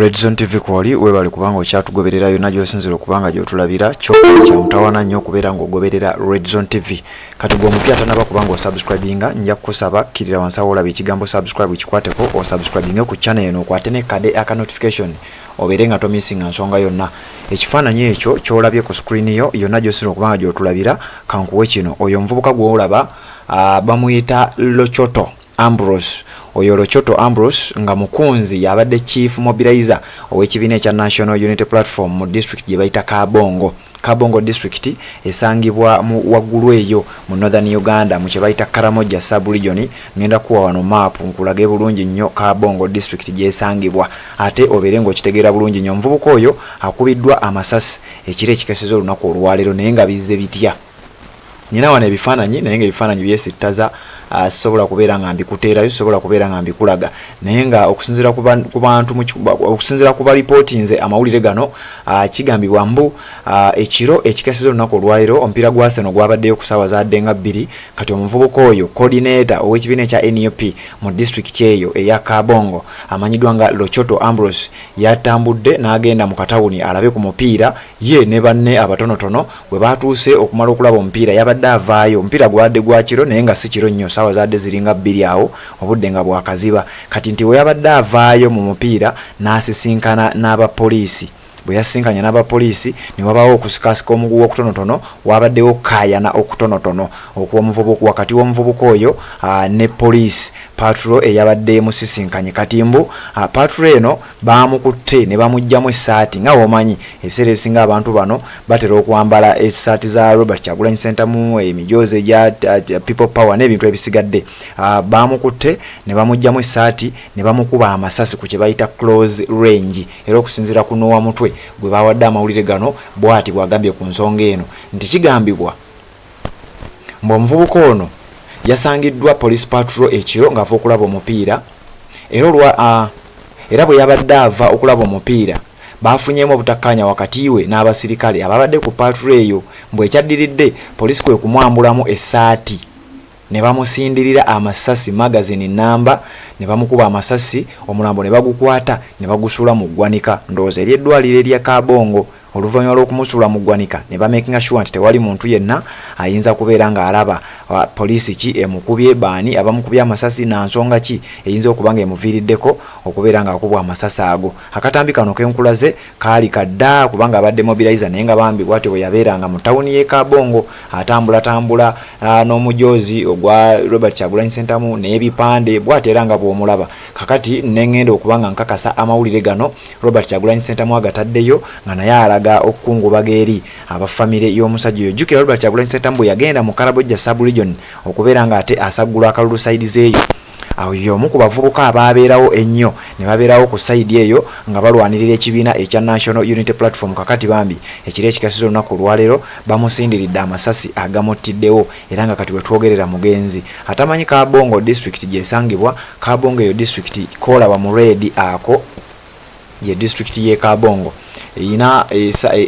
Red Zone TV kwali webali kubanga okyatugoberera yonna gy'osinzira okubanga gy'otulabira kyokka kya mutawaana nnyo okubeera ng'ogoberera Red Zone TV. Kati gwe omupya tanaba kubanga osubscribinga nja kukusaba kkirira wansi awo olaba ekigambo subscribe kikwateko osubscribinge ku channel eno okwate ne kade aka notification obeere nga tomissinga nsonga yonna. Ekifaananyi ekyo ky'olabye ku screen yo yonna gy'osinzira okubanga gy'otulabira kankuwe kino. Oyo omuvubuka gw'olaba bamuyita Lochoto Ambrose. Oyo Lochoto Ambrose nga mukunzi yabadde chief mobilizer ow'ekibiina ekya National Unity Platform mu district gye bayita Kabongo. Kabongo district esangibwa mu waggulu eyo mu Northern Uganda mu kye bayita Karamoja sub-region. Ngenda kuwa wano map nkulage bulungi nnyo Kabongo district gye esangibwa ate obeere ng'okitegeera bulungi nnyo. Omuvubuka oyo akubiddwa amasasi ekiro ekikeseza olunaku olwaleero naye nga bizze bitya. Nina wana ebifaananyi naye nga ebifaananyi byesittaza sobola kubeera nga mbikuteerayo, sobola kubeera nga mbikulaga naye nga okusinziira ku bantu okusinziira ku balipooti nze amawulire gano kigambibwa mbu ekiro ekikeseza olunaku olwaleero omupiira gwa Arsenal gwabaddeyo ku ssaawa zadde nga 2 kati omuvubuka oyo coordinator ow'ekibiina ekya NUP mu district eyo eya Kabongo amanyiddwa nga Lochoto Ambrose yatambudde n'agenda mu katawuni alabe ku mupiira ye ne banne abatonotono bwe batuuse okumala okulaba omupiira yabadde avaayo. Omupiira gwabadde gwa kiro naye nga si kiro nnyo, ssaawa zadde ziringa 2 awo obudde nga bwakaziba. Kati nti we yabadde avaayo mu mupiira n'asisinkana n'abapoliisi. Bwe yasinkanya n'abapoliisi ne wabaawo okusikasika omuguwa okutonotono, wabaddewo kaayana okutonotono okw'omuvubuka wakati w'omuvubuka oyo ne poliisi patrol eyabadde emusisinkanye. Kati mbu patrol eno baamukutte ne bamuggyamu essaati nga womanyi ebiseera ebisinga abantu bano batera okwambala essaati za Robert Kyagulanyi Center mu emijoozi egya people power n'ebintu ebisigadde. Baamukutte ne bamuggyamu essaati ne bamukuba amasasi ku kye bayita close range era okusinziira ku Nowa Mutwe gwe bawadde amawulire gano bw'ati bw'agambye ku nsonga eno nti kigambibwa mbu omuvubuka ono yasangiddwa police patrol ekiro ng'ava okulaba omupiira era bwe yabadde ava okulaba omupiira baafunyeemu obutakkaanya wakati we n'abasirikale ababadde ku patrol eyo. Mbwe ekyaddiridde police kwe kumwambulamu essaati ne bamusindirira amasasi magazine Nnamba ne bamukuba amasasi omulambo ne bagukwata ne bagusuula mu ggwanika ndowooza ery'eddwaliro erya Kabongo. Oluvannyuma lw'okumusuula mu ggwanika ne bamakinga sure nti tewali muntu yenna ayinza kubeera ng'alaba poliisi ki emukubye baani abamukubye amasasi na nsonga ki eyinza okuba nga emuviiriddeko okubeera ng'akubwa amasasi ago. Akatambi kano kenkulaze kaali kadda kubanga abadde mobilizer naye nga bambi bw'ati bwe yabeeranga mu tawuni y'e Kabongo atambulatambula n'omujoozi ogwa Robert Kyagulanyi Center mu n'ebipande bw'ati era nga bw'omulaba. Kakati neŋŋenda okuba nga nkakasa amawulire gano Robert Kyagulanyi Center mu agataddeyo nga naye alaga okukungubaga eri abafamire y'omusajja oyo. Jjukira Robert Kyagulanyi Center mbu yagenda mu Karamoja sub-region okubeera nga ate asaggula akalulu sayidi zeeyo. Awo y'omu ku bavubuka ababeerawo ennyo ne babeerawo ku sayidi eyo nga balwanirira ekibiina ekya National Unity Platform. Kakati bambi ekiro ekikasiza olunaku olwaleero bamusindiridde amasasi agamuttiddewo era nga kati wetwogerera mugenzi atamanyi Kabongo district gyesangibwa. Kabongo eyo district koolaba mu red ako ye district y'e Kabongo ina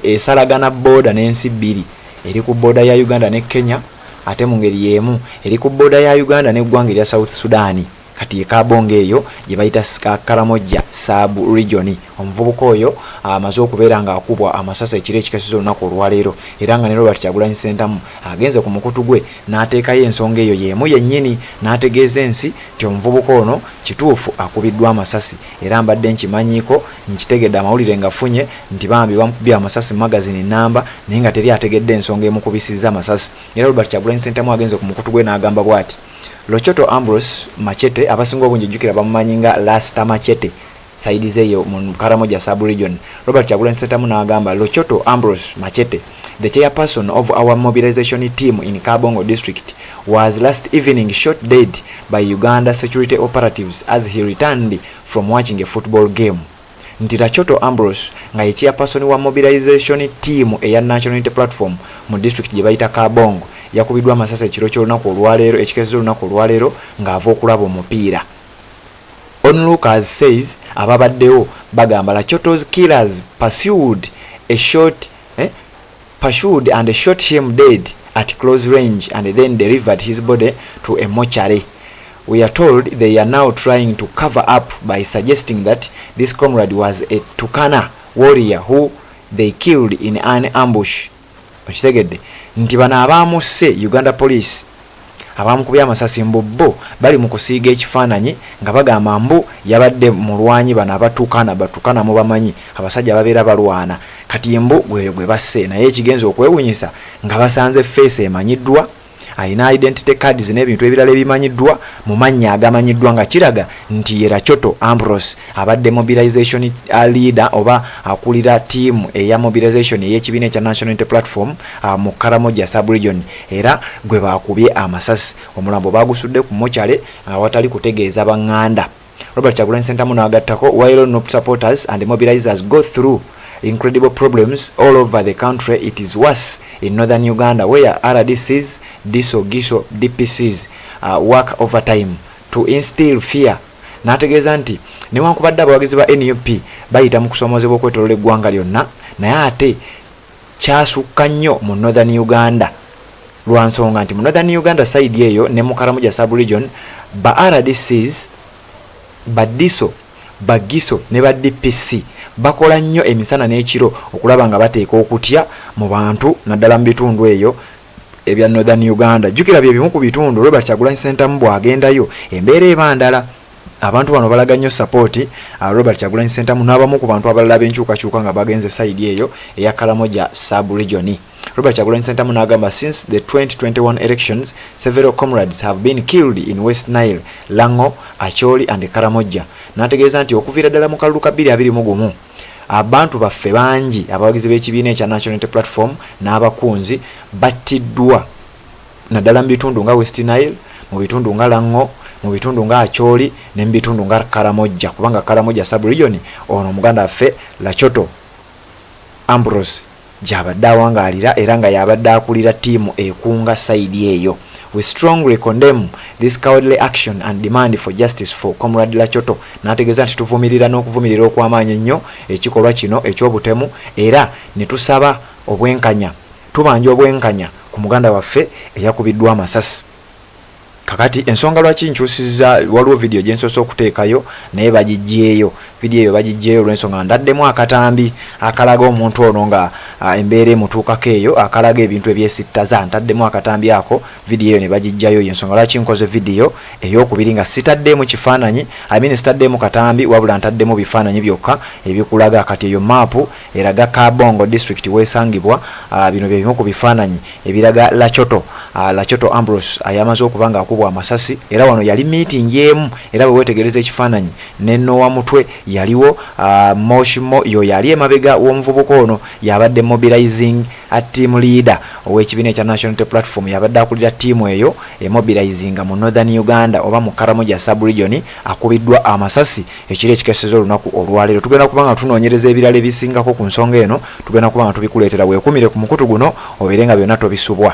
esalagana boda n'ensi bbiri eri ku boda ya Uganda ne Kenya ate mu ngeri y'emu eri ku boda ya Uganda n'eggwanga erya South Sudan. Kati ye Kabongo eyo gye bayita Karamoja sub-region. Omuvubuka oyo amaze okubeera ng'akubwa amasasi ekiro ekikasiza olunaku olwaleero era nga ne Robert Kyagulanyi Center agenze ku mukutu gwe n'ateekayo ensonga eyo y'emu yennyini n'ategeeza ensi nti omuvubuka ono kituufu akubiddwa amasasi era mbadde nkimanyiiko nkitegedde amawulire ngafunye nti bambi bamukubye amasasi magazine Nnamba naye nga teri ategedde ensonga emukubisizza amasasi. Era Robert Kyagulanyi Center agenze ku mukutu gwe n'agamba bw'ati Lochoto Ambrose Machete abasinga obungi jjukira bamumanyi nga Lasta Machete saidi zeyo mu Karamoja sub-region. Robert Kyagulanyi Center n'agamba Lochoto Ambrose Machete, the chairperson of our mobilization team in Kabongo district, was last evening shot dead by Uganda security operatives as he returned from watching a football game. Nti Lochoto Ambrose nga ye chairperson wa mobilization team eya National Unity Platform mu district gye bayita Kabongo yakubiddwa amasasi ekiro ky'olunaku olwaleero ekikeseza olunaku olwaleero ng'ava okulaba omupiira. Onlookers says ababaddewo bagamba Lochoto's killers pursued and shot him dead at close range and then delivered his body to a mortuary. we are told they are now trying to cover up by suggesting that this comrade was a Tukana warrior who they killed in an ambush. Okitegedde nti bano abaamusse Uganda Police abamukubya amasasi mbobbo bali mu kusiiga ekifaananyi nga bagamba mbu yabadde mulwanyi bano batukana mu bamanyi abasajja babeera balwana kati mbu gwe basse naye ekigenza okwewunyisa nga basanze face emanyiddwa ayina identity cards n'ebintu ebirala ebimanyiddwa mu mannya agamanyiddwa nga kiraga nti era Choto Ambrose abadde mobilization leader oba akulira team eya mobilization ey'ekibiina ekya National Unity Platform mu Karamoja sub-region era gwe bakubye amasasi omulambo bagusudde ku mochale awatali kutegeeza banganda. Robert Kyagulanyi Ssentamu n'agattako while NUP supporters and mobilizers go through incredible problems all over the country, it is worse in northern Uganda where RDCs, DISO, GISO, DPCs work overtime to instill fear. Nategeeza nti newankubadde abawagizi ba NUP bayita mu kusomozebwa okwetooloola eggwanga lyonna naye ate kyasukka nnyo mu northern Uganda lwa nsonga nti mu northern Uganda side eyo ne mu Karamoja sub-region ba RDCs, ba DISO, ba GISO ne ba DPC bakola nnyo emisana n'ekiro okulaba nga bateeka okutya mu bantu naddala mu bitundu eyo ebya northern Uganda. Jjukira bye bimu ku bitundu Robert Kyagulanyi Ssentamu bw'agendayo embeera eba ndala. Abantu bano balaga nnyo support Robert Kyagulanyi Ssentamu n'abamu ku bantu abalala b'enkyukakyuka nga bagenze side eyo eya Karamoja sub-region. Robert Kyagulanyi Ssentamu n'agamba since the 2021 elections several comrades have been killed in West Nile, Lango, Acholi and Karamoja. Nategeeza nti okuviira ddala mu kalulu ka 2021 abantu baffe bangi abawagizi b'ekibiina ekya National Unity Platform n'abakunzi battiddwa naddala mu bitundu nga West Nile, mu bitundu nga Lango, mu bitundu nga Acholi ne mu bitundu nga Karamoja kubanga Karamoja sub-region ono omuganda waffe Choto Ambrose gyabadde awangaalira era nga yabadde akulira ttiimu ekunga side eyo. We strongly condemn this cowardly action and demand for justice for Comrade Choto. Nategeeza nti tuvumirira n'okuvumirira okw'amaanyi ennyo ekikolwa kino eky'obutemu era ne tusaba obwenkanya tubanja obwenkanya ku muganda waffe eyakubiddwa amasasi. Kakati ensonga lwaki nkyusiza waliwo video gye nsoose okuteekayo naye bagiggyeeyo video eyo bagiggyeeyo olw'ensonga ndaddemu akatambi akalaga omuntu ono nga embeera emutuukako eyo akalaga ebintu ebyesittaza ntaddemu akatambi ako video eyo ne bagiggyayo y'ensonga lwaki nkoze video ey'okubiri nga sitaddemu kifaananyi sitaddemu katambi wabula ntaddemu bifaananyi byokka ebikulaga kati eyo maapu eraga Kabongo district wesangibwa bino bye bimu ku bifaananyi ebiraga Choto Ambrose ayamaze okuba nga akubwa amasasi era wano yali meeting emu era bwe wetegereza ekifaananyi nenno wa mutwe yaliwo Moshimo yo yali emabega w'omuvubuka ono yabadde mobilizing team leader ow'ekibiina ekya National Unity Platform yabadde akulira ttiimu eyo emobilizinga mu northern Uganda oba mu Karamoja sub-region akubiddwa amasasi ekiri ekikeseza olunaku olwaleero. Tugenda kubanga tunoonyereza ebirala ebisingako ku nsonga eno tugenda kubanga tubikuleetera weekumire ku mukutu guno obeere nga byonna tobisubwa.